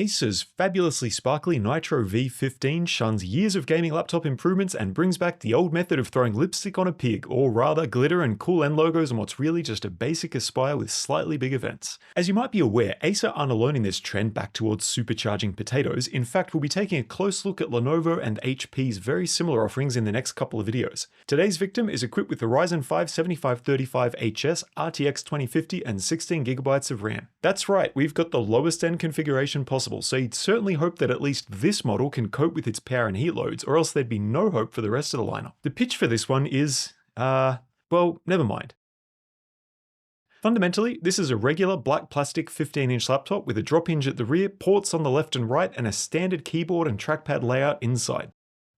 Acer's fabulously sparkly Nitro V15 shuns years of gaming laptop improvements and brings back the old method of throwing lipstick on a pig, or rather glitter and cool end logos on what's really just a basic Aspire with slightly bigger vents. As you might be aware, Acer aren't alone in this trend back towards supercharging potatoes. In fact, we'll be taking a close look at Lenovo and HP's very similar offerings in the next couple of videos. Today's victim is equipped with the Ryzen 5 7535HS, RTX 2050 and 16GB of RAM. That's right, we've got the lowest end configuration possible, so you'd certainly hope that at least this model can cope with its power and heat loads, or else there'd be no hope for the rest of the lineup. The pitch for this one is, well, never mind. Fundamentally, this is a regular black plastic 15-inch laptop with a drop hinge at the rear, ports on the left and right, and a standard keyboard and trackpad layout inside.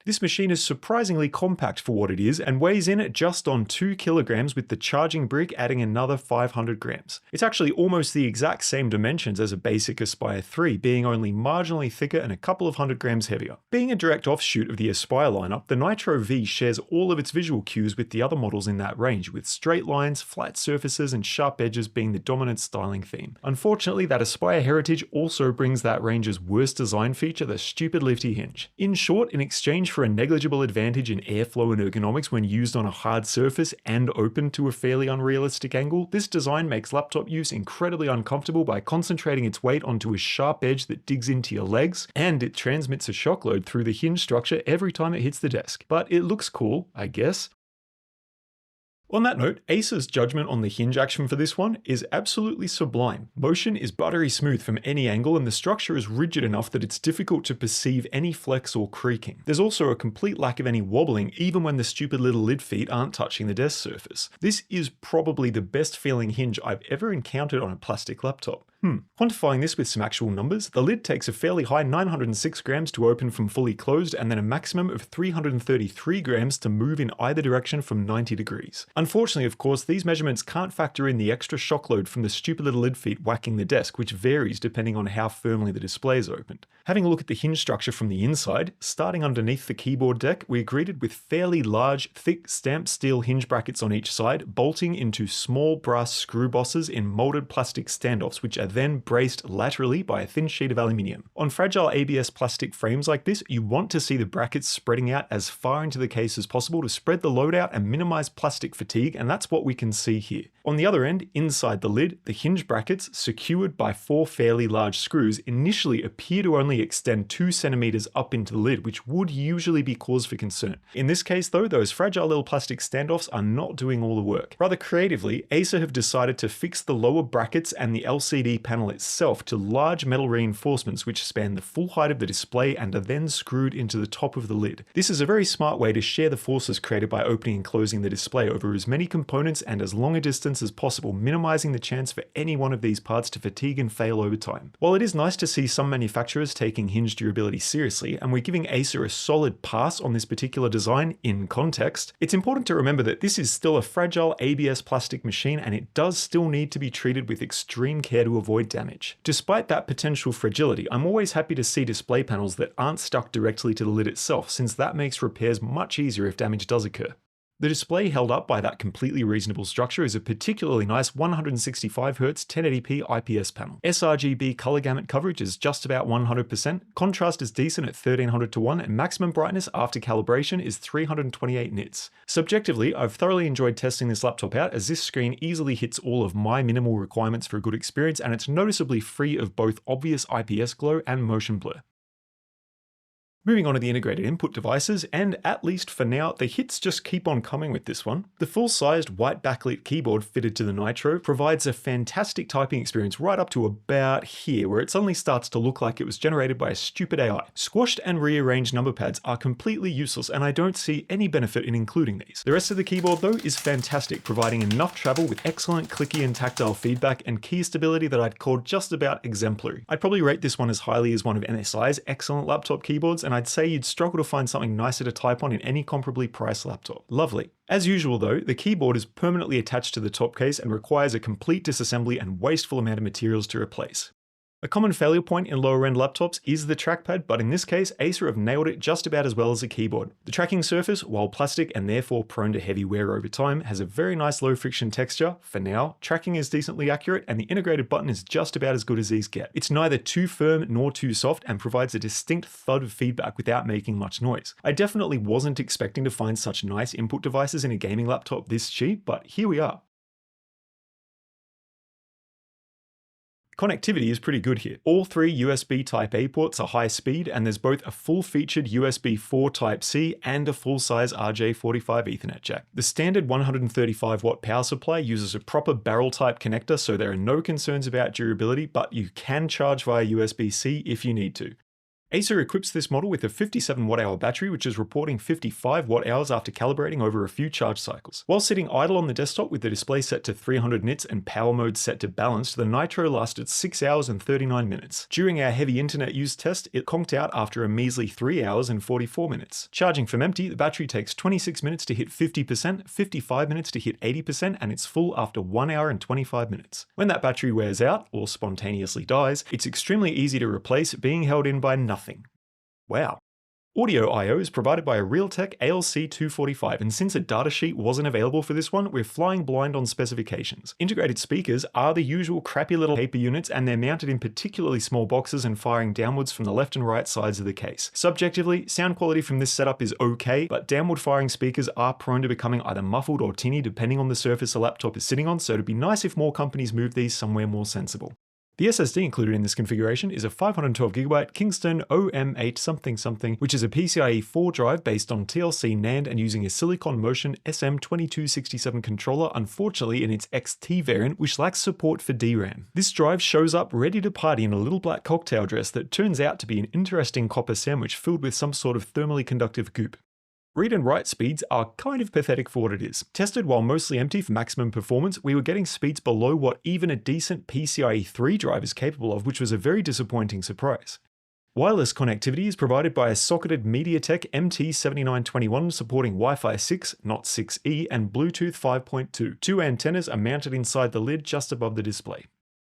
This machine is surprisingly compact for what it is and weighs in at just on 2 kilograms, with the charging brick adding another 500 grams. It's actually almost the exact same dimensions as a basic Aspire 3, being only marginally thicker and a couple of 100 grams heavier. Being a direct offshoot of the Aspire lineup, the Nitro V shares all of its visual cues with the other models in that range, with straight lines, flat surfaces, and sharp edges being the dominant styling theme. Unfortunately, that Aspire heritage also brings that range's worst design feature, the stupid lifty hinge. In short, in exchange for a negligible advantage in airflow and ergonomics when used on a hard surface and open to a fairly unrealistic angle, this design makes laptop use incredibly uncomfortable by concentrating its weight onto a sharp edge that digs into your legs, and it transmits a shock load through the hinge structure every time it hits the desk. But it looks cool, I guess. On that note, Acer's judgment on the hinge action for this one is absolutely sublime. Motion is buttery smooth from any angle, and the structure is rigid enough that it's difficult to perceive any flex or creaking. There's also a complete lack of any wobbling, even when the stupid little lid feet aren't touching the desk surface. This is probably the best feeling hinge I've ever encountered on a plastic laptop. Quantifying this with some actual numbers, the lid takes a fairly high 906 grams to open from fully closed, and then a maximum of 333 grams to move in either direction from 90 degrees. Unfortunately, of course, these measurements can't factor in the extra shock load from the stupid little lid feet whacking the desk, which varies depending on how firmly the display is opened. Having a look at the hinge structure from the inside, starting underneath the keyboard deck, we're greeted with fairly large, thick stamped steel hinge brackets on each side, bolting into small brass screw bosses in molded plastic standoffs, which are then braced laterally by a thin sheet of aluminium. On fragile ABS plastic frames like this, you want to see the brackets spreading out as far into the case as possible to spread the load out and minimize plastic fatigue, and that's what we can see here. On the other end, inside the lid, the hinge brackets, secured by 4 fairly large screws, initially appear to only extend 2 centimeters up into the lid, which would usually be cause for concern. In this case though, those fragile little plastic standoffs are not doing all the work. Rather creatively, Acer have decided to fix the lower brackets and the LCD panel itself to large metal reinforcements which span the full height of the display and are then screwed into the top of the lid. This is a very smart way to share the forces created by opening and closing the display over as many components and as long a distance as possible, minimizing the chance for any one of these parts to fatigue and fail over time. While it is nice to see some manufacturers taking hinge durability seriously, and we're giving Acer a solid pass on this particular design in context, it's important to remember that this is still a fragile ABS plastic machine, and it does still need to be treated with extreme care to avoid damage. Despite that potential fragility, I'm always happy to see display panels that aren't stuck directly to the lid itself, since that makes repairs much easier if damage does occur. The display held up by that completely reasonable structure is a particularly nice 165Hz 1080p IPS panel. sRGB color gamut coverage is just about 100%, contrast is decent at 1300:1, and maximum brightness after calibration is 328 nits. Subjectively, I've thoroughly enjoyed testing this laptop out, as this screen easily hits all of my minimal requirements for a good experience, and it's noticeably free of both obvious IPS glow and motion blur. Moving on to the integrated input devices, and at least for now, the hits just keep on coming with this one. The full-sized white backlit keyboard fitted to the Nitro provides a fantastic typing experience right up to about here, where it suddenly starts to look like it was generated by a stupid AI. Squashed and rearranged number pads are completely useless, and I don't see any benefit in including these. The rest of the keyboard though is fantastic, providing enough travel with excellent clicky and tactile feedback and key stability that I'd call just about exemplary. I'd probably rate this one as highly as one of MSI's excellent laptop keyboards, and I'd say you'd struggle to find something nicer to type on in any comparably priced laptop. Lovely. As usual though, the keyboard is permanently attached to the top case and requires a complete disassembly and wasteful amount of materials to replace. A common failure point in lower-end laptops is the trackpad, but in this case, Acer have nailed it just about as well as a keyboard. The tracking surface, while plastic and therefore prone to heavy wear over time, has a very nice low-friction texture. For now, tracking is decently accurate, and the integrated button is just about as good as these get. It's neither too firm nor too soft, and provides a distinct thud of feedback without making much noise. I definitely wasn't expecting to find such nice input devices in a gaming laptop this cheap, but here we are. Connectivity is pretty good here. All three USB Type-A ports are high speed, and there's both a full-featured USB 4 Type-C and a full-size RJ45 Ethernet jack. The standard 135-watt power supply uses a proper barrel-type connector, so there are no concerns about durability, but you can charge via USB-C if you need to. Acer equips this model with a 57 watt-hour battery, which is reporting 55 watt-hours after calibrating over a few charge cycles. While sitting idle on the desktop with the display set to 300 nits and power mode set to balanced, the Nitro lasted 6 hours and 39 minutes. During our heavy internet use test, it conked out after a measly 3 hours and 44 minutes. Charging from empty, the battery takes 26 minutes to hit 50%, 55 minutes to hit 80%, and it's full after 1 hour and 25 minutes. When that battery wears out, or spontaneously dies, it's extremely easy to replace, being held in by nothing. Wow. Audio I/O is provided by a Realtek ALC245, and since a datasheet wasn't available for this one, we're flying blind on specifications. Integrated speakers are the usual crappy little paper units, and they're mounted in particularly small boxes and firing downwards from the left and right sides of the case. Subjectively, sound quality from this setup is okay, but downward firing speakers are prone to becoming either muffled or tinny depending on the surface a laptop is sitting on, so it'd be nice if more companies moved these somewhere more sensible. The SSD included in this configuration is a 512GB Kingston OM8 something something, which is a PCIe 4 drive based on TLC NAND and using a Silicon Motion SM2267 controller, unfortunately in its XT variant, which lacks support for DRAM. This drive shows up ready to party in a little black cocktail dress that turns out to be an interesting copper sandwich filled with some sort of thermally conductive goop. Read and write speeds are kind of pathetic for what it is. Tested while mostly empty for maximum performance, we were getting speeds below what even a decent PCIe 3 drive is capable of, which was a very disappointing surprise. Wireless connectivity is provided by a socketed MediaTek MT7921 supporting Wi-Fi 6, not 6E, and Bluetooth 5.2. Two antennas are mounted inside the lid just above the display.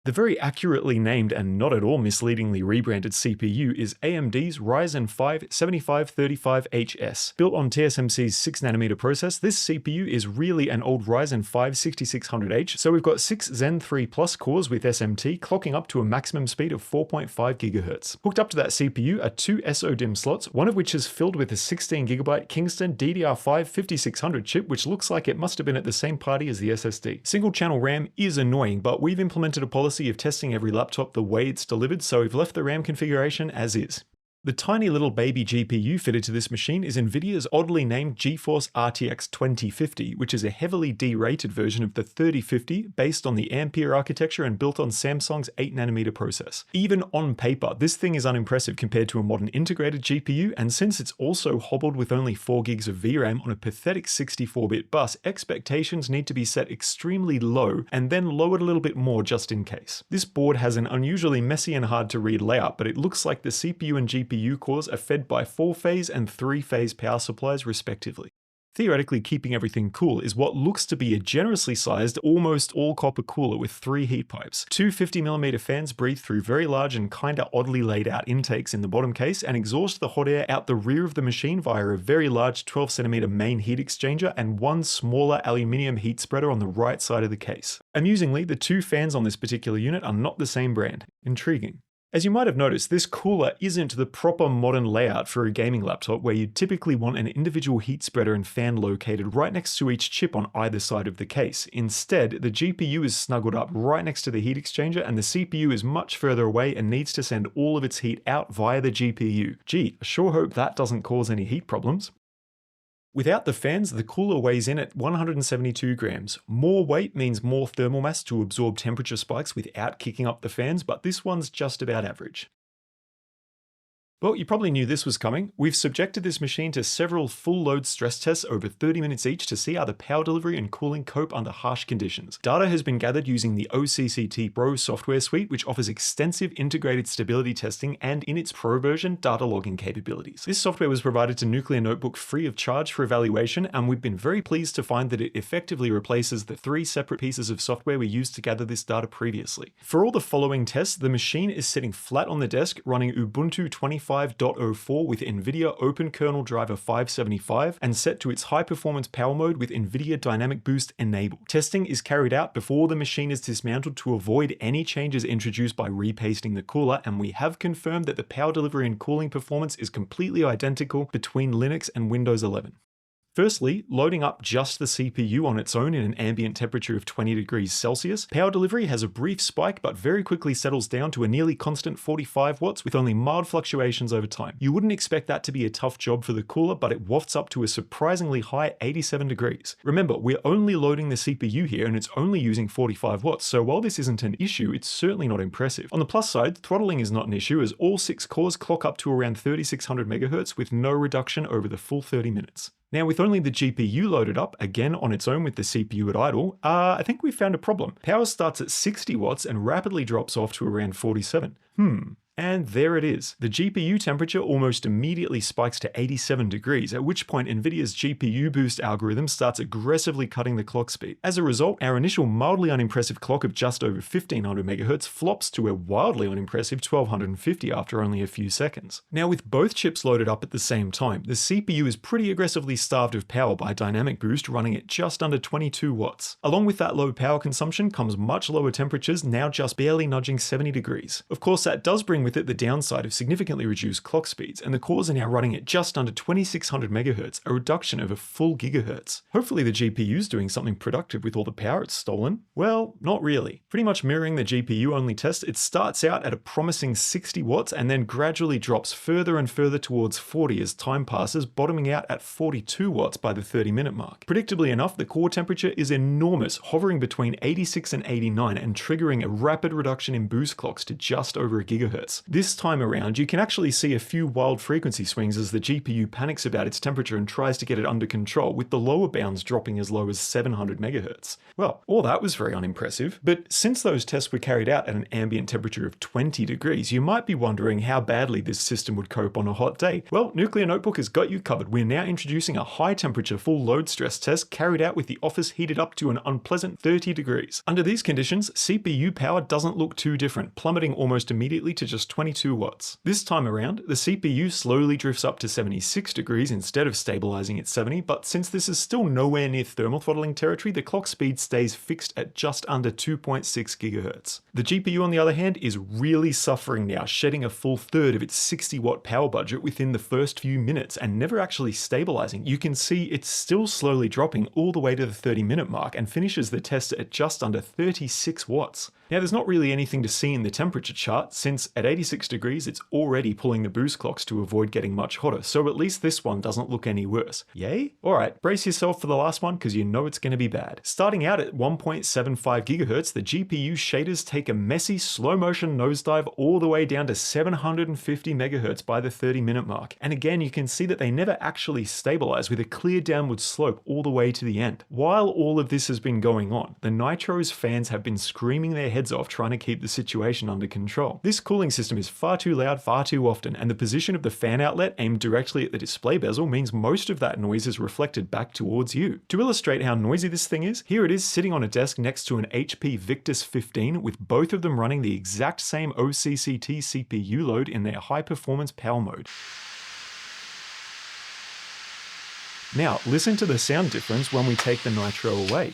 The very accurately named and not at all misleadingly rebranded CPU is AMD's Ryzen 5 7535HS. Built on TSMC's 6nm process, this CPU is really an old Ryzen 5 6600H, so we've got 6 Zen 3 Plus cores with SMT clocking up to a maximum speed of 4.5 GHz. Hooked up to that CPU are two SODIMM slots, one of which is filled with a 16GB Kingston DDR5 5600 chip, which looks like it must have been at the same party as the SSD. Single channel RAM is annoying, but we've implemented a policy of testing every laptop the way it's delivered, so we've left the RAM configuration as is. The tiny little baby GPU fitted to this machine is NVIDIA's oddly named GeForce RTX 2050, which is a heavily derated version of the 3050 based on the Ampere architecture and built on Samsung's 8nm process. Even on paper, this thing is unimpressive compared to a modern integrated GPU, and since it's also hobbled with only 4 gigs of VRAM on a pathetic 64-bit bus, expectations need to be set extremely low and then lowered a little bit more just in case. This board has an unusually messy and hard to read layout, but it looks like the CPU and GPU cores are fed by 4-phase and 3-phase power supplies respectively. Theoretically, keeping everything cool is what looks to be a generously sized, almost all-copper cooler with 3 heat pipes. Two 50mm fans breathe through very large and kinda oddly laid out intakes in the bottom case and exhaust the hot air out the rear of the machine via a very large 12cm main heat exchanger and one smaller aluminium heat spreader on the right side of the case. Amusingly, the two fans on this particular unit are not the same brand. Intriguing. As you might have noticed, this cooler isn't the proper modern layout for a gaming laptop where you'd typically want an individual heat spreader and fan located right next to each chip on either side of the case. Instead, the GPU is snuggled up right next to the heat exchanger and the CPU is much further away and needs to send all of its heat out via the GPU. Gee, I sure hope that doesn't cause any heat problems. Without the fans, the cooler weighs in at 172 grams. More weight means more thermal mass to absorb temperature spikes without kicking up the fans, but this one's just about average. Well, you probably knew this was coming. We've subjected this machine to several full load stress tests over 30 minutes each to see how the power delivery and cooling cope under harsh conditions. Data has been gathered using the OCCT Pro software suite, which offers extensive integrated stability testing and, in its Pro version, data logging capabilities. This software was provided to Nuclear Notebook free of charge for evaluation, and we've been very pleased to find that it effectively replaces the 3 separate pieces of software we used to gather this data previously. For all the following tests, the machine is sitting flat on the desk running Ubuntu 25.04 with NVIDIA Open Kernel Driver 575 and set to its high performance power mode with NVIDIA Dynamic Boost enabled. Testing is carried out before the machine is dismantled to avoid any changes introduced by repasting the cooler, and we have confirmed that the power delivery and cooling performance is completely identical between Linux and Windows 11. Firstly, loading up just the CPU on its own in an ambient temperature of 20 degrees Celsius, power delivery has a brief spike but very quickly settles down to a nearly constant 45 watts with only mild fluctuations over time. You wouldn't expect that to be a tough job for the cooler, but it wafts up to a surprisingly high 87 degrees. Remember, we're only loading the CPU here and it's only using 45 watts, so while this isn't an issue, it's certainly not impressive. On the plus side, throttling is not an issue as all 6 cores clock up to around 3600 MHz with no reduction over the full 30 minutes. Now, with only the GPU loaded up, again on its own with the CPU at idle, I think we've found a problem. Power starts at 60 watts and rapidly drops off to around 47. And there it is. The GPU temperature almost immediately spikes to 87 degrees, at which point NVIDIA's GPU boost algorithm starts aggressively cutting the clock speed. As a result, our initial mildly unimpressive clock of just over 1500 MHz flops to a wildly unimpressive 1250 after only a few seconds. Now, with both chips loaded up at the same time, the CPU is pretty aggressively starved of power by dynamic boost running at just under 22 watts. Along with that low power consumption comes much lower temperatures, now just barely nudging 70 degrees. Of course, that does bring with it the downside of significantly reduced clock speeds, and the cores are now running at just under 2600 MHz, a reduction of a full gigahertz. Hopefully the GPU's doing something productive with all the power it's stolen. Well, not really. Pretty much mirroring the GPU-only test, it starts out at a promising 60 watts and then gradually drops further and further towards 40 as time passes, bottoming out at 42 watts by the 30-minute mark. Predictably enough, the core temperature is enormous, hovering between 86 and 89 and triggering a rapid reduction in boost clocks to just over a gigahertz. This time around, you can actually see a few wild frequency swings as the GPU panics about its temperature and tries to get it under control, with the lower bounds dropping as low as 700 MHz. Well, all that was very unimpressive, but since those tests were carried out at an ambient temperature of 20 degrees, you might be wondering how badly this system would cope on a hot day. Well, Nuclear Notebook has got you covered. We're now introducing a high temperature full load stress test carried out with the office heated up to an unpleasant 30 degrees. Under these conditions, CPU power doesn't look too different, plummeting almost immediately to just 22 watts. This time around, the CPU slowly drifts up to 76 degrees instead of stabilizing at 70, but since this is still nowhere near thermal throttling territory, the clock speed stays fixed at just under 2.6 GHz. The GPU, on the other hand, is really suffering now, shedding a full third of its 60 watt power budget within the first few minutes and never actually stabilizing. You can see it's still slowly dropping all the way to the 30-minute mark and finishes the test at just under 36 watts. Now, there's not really anything to see in the temperature chart, since at 86 degrees it's already pulling the boost clocks to avoid getting much hotter, so at least this one doesn't look any worse. Yay? Alright, brace yourself for the last one because you know it's going to be bad. Starting out at 1.75 GHz, the GPU shaders take a messy slow motion nosedive all the way down to 750 MHz by the 30-minute mark. And again, you can see that they never actually stabilize with a clear downward slope all the way to the end. While all of this has been going on, the Nitro's fans have been screaming their heads off trying to keep the situation under control. This cooling system is far too loud far too often, and the position of the fan outlet aimed directly at the display bezel means most of that noise is reflected back towards you. To illustrate how noisy this thing is, here it is sitting on a desk next to an HP Victus 15 with both of them running the exact same OCCT CPU load in their high performance power mode. Now, listen to the sound difference when we take the Nitro away.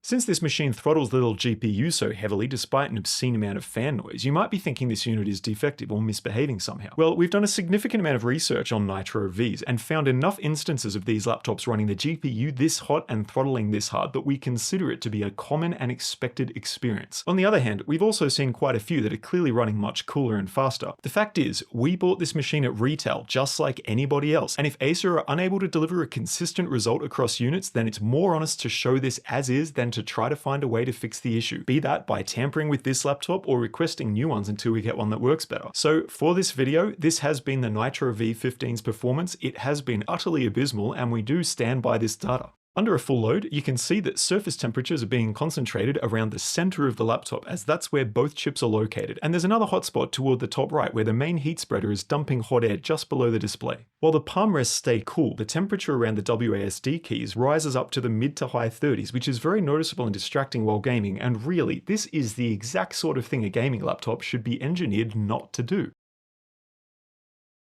Since this machine throttles the little GPU so heavily despite an obscene amount of fan noise, you might be thinking this unit is defective or misbehaving somehow. Well, we've done a significant amount of research on Nitro Vs and found enough instances of these laptops running the GPU this hot and throttling this hard that we consider it to be a common and expected experience. On the other hand, we've also seen quite a few that are clearly running much cooler and faster. The fact is, we bought this machine at retail just like anybody else, and if Acer are unable to deliver a consistent result across units, then it's more honest to show this as is than to try to find a way to fix the issue, be that by tampering with this laptop or requesting new ones until we get one that works better. So for this video, this has been the Nitro V15's performance. It has been utterly abysmal, and we do stand by this data. Under a full load, you can see that surface temperatures are being concentrated around the center of the laptop, as that's where both chips are located. And there's another hotspot toward the top right where the main heat spreader is dumping hot air just below the display. While the palm rests stay cool, the temperature around the WASD keys rises up to the mid to high 30s, which is very noticeable and distracting while gaming, and really, this is the exact sort of thing a gaming laptop should be engineered not to do.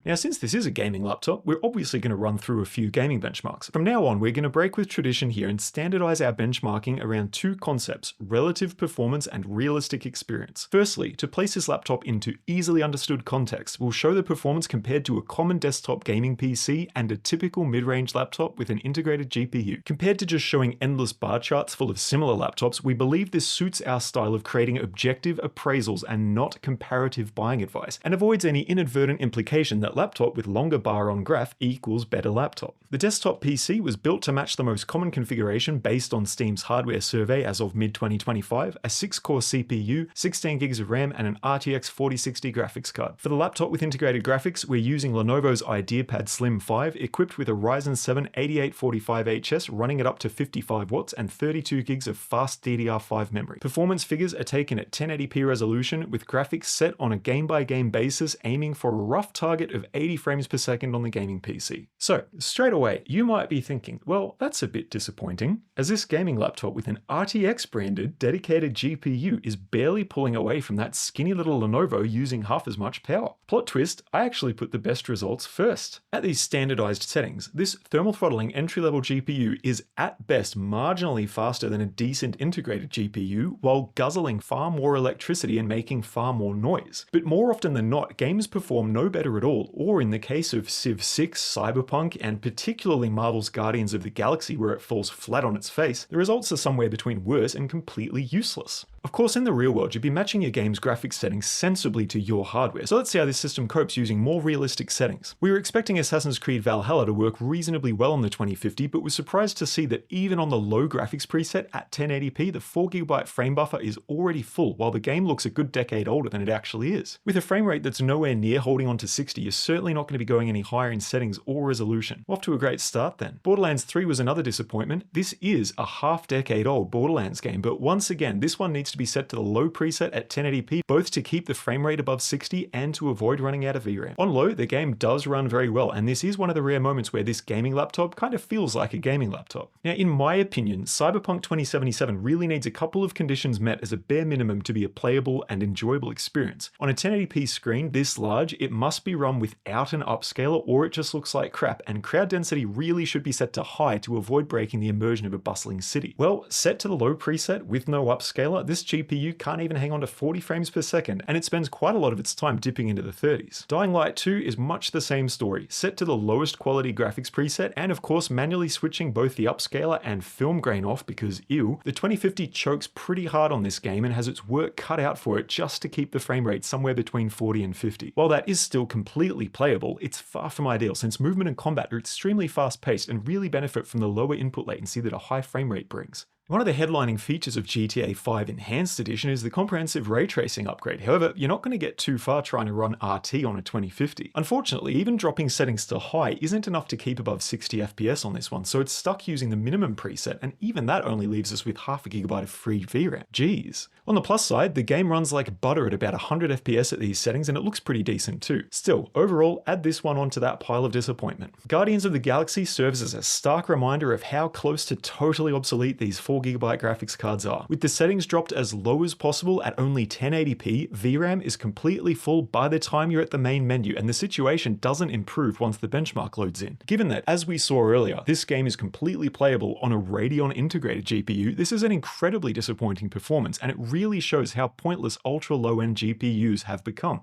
Now, since this is a gaming laptop, we're obviously going to run through a few gaming benchmarks. From now on, we're going to break with tradition here and standardize our benchmarking around two concepts: relative performance and realistic experience. Firstly, to place this laptop into easily understood context, we'll show the performance compared to a common desktop gaming PC and a typical mid-range laptop with an integrated GPU. Compared to just showing endless bar charts full of similar laptops, we believe this suits our style of creating objective appraisals and not comparative buying advice, and avoids any inadvertent implication that laptop with longer bar on graph equals better laptop. The desktop PC was built to match the most common configuration based on Steam's hardware survey as of mid-2025, a 6-core CPU, 16 gigs of RAM, and an RTX 4060 graphics card. For the laptop with integrated graphics, we're using Lenovo's IdeaPad Slim 5, equipped with a Ryzen 7 8845HS running at up to 55 watts and 32 gigs of fast DDR5 memory. Performance figures are taken at 1080p resolution, with graphics set on a game-by-game basis, aiming for a rough target of 80 frames per second on the gaming PC. So, straight away, you might be thinking, well, that's a bit disappointing, as this gaming laptop with an RTX branded dedicated GPU is barely pulling away from that skinny little Lenovo using half as much power. Plot twist, I actually put the best results first. At these standardized settings, this thermal throttling entry-level GPU is at best marginally faster than a decent integrated GPU, while guzzling far more electricity and making far more noise. But more often than not, games perform no better at all, or in the case of Civ 6, Cyberpunk, and particularly Marvel's Guardians of the Galaxy where it falls flat on its face, the results are somewhere between worse and completely useless. Of course, in the real world, you'd be matching your game's graphics settings sensibly to your hardware, so let's see how this system copes using more realistic settings. We were expecting Assassin's Creed Valhalla to work reasonably well on the 2050, but was surprised to see that even on the low graphics preset at 1080p, the 4GB frame buffer is already full, while the game looks a good decade older than it actually is. With a frame rate that's nowhere near holding on to 60, you're certainly not going to be going any higher in settings or resolution. Off to a great start then. Borderlands 3 was another disappointment. This is a half-decade old Borderlands game, but once again, this one needs to be set to the low preset at 1080p, both to keep the frame rate above 60 and to avoid running out of VRAM. On low, the game does run very well, and this is one of the rare moments where this gaming laptop kind of feels like a gaming laptop. Now, in my opinion, Cyberpunk 2077 really needs a couple of conditions met as a bare minimum to be a playable and enjoyable experience. On a 1080p screen this large, it must be run without an upscaler or it just looks like crap, and crowd density really should be set to high to avoid breaking the immersion of a bustling city. Well, set to the low preset with no upscaler, this GPU can't even hang on to 40 frames per second, and it spends quite a lot of its time dipping into the 30s. Dying Light 2 is much the same story, set to the lowest quality graphics preset, and of course manually switching both the upscaler and film grain off because ew, the 2050 chokes pretty hard on this game and has its work cut out for it just to keep the frame rate somewhere between 40 and 50. While that is still completely playable, it's far from ideal since movement and combat are extremely fast paced and really benefit from the lower input latency that a high frame rate brings. One of the headlining features of GTA 5 Enhanced Edition is the comprehensive ray tracing upgrade. However, you're not going to get too far trying to run RT on a 2050. Unfortunately, even dropping settings to high isn't enough to keep above 60 FPS on this one, so it's stuck using the minimum preset, and even that only leaves us with half a gigabyte of free VRAM. Jeez. On the plus side, the game runs like butter at about 100 FPS at these settings, and it looks pretty decent too. Still, overall, add this one onto that pile of disappointment. Guardians of the Galaxy serves as a stark reminder of how close to totally obsolete these 4GB graphics cards are. With the settings dropped as low as possible at only 1080p, VRAM is completely full by the time you're at the main menu, and the situation doesn't improve once the benchmark loads in. Given that, as we saw earlier, this game is completely playable on a Radeon integrated GPU, this is an incredibly disappointing performance, and it really shows how pointless ultra low-end GPUs have become.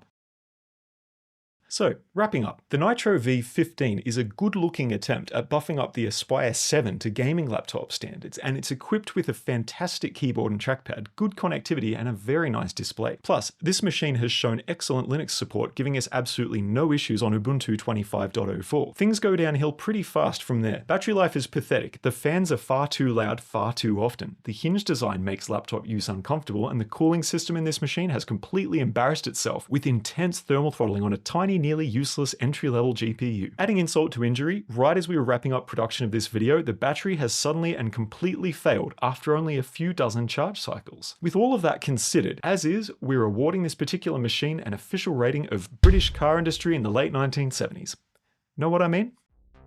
So, wrapping up, the Nitro V15 is a good-looking attempt at buffing up the Aspire 7 to gaming laptop standards, and it's equipped with a fantastic keyboard and trackpad, good connectivity, and a very nice display. Plus, this machine has shown excellent Linux support, giving us absolutely no issues on Ubuntu 25.04. Things go downhill pretty fast from there. Battery life is pathetic, the fans are far too loud far too often, the hinge design makes laptop use uncomfortable, and the cooling system in this machine has completely embarrassed itself with intense thermal throttling on a tiny, nearly useless entry-level GPU. Adding insult to injury, right as we were wrapping up production of this video, the battery has suddenly and completely failed after only a few dozen charge cycles. With all of that considered, as is, we're awarding this particular machine an official rating of British car industry in the late 1970s. Know what I mean?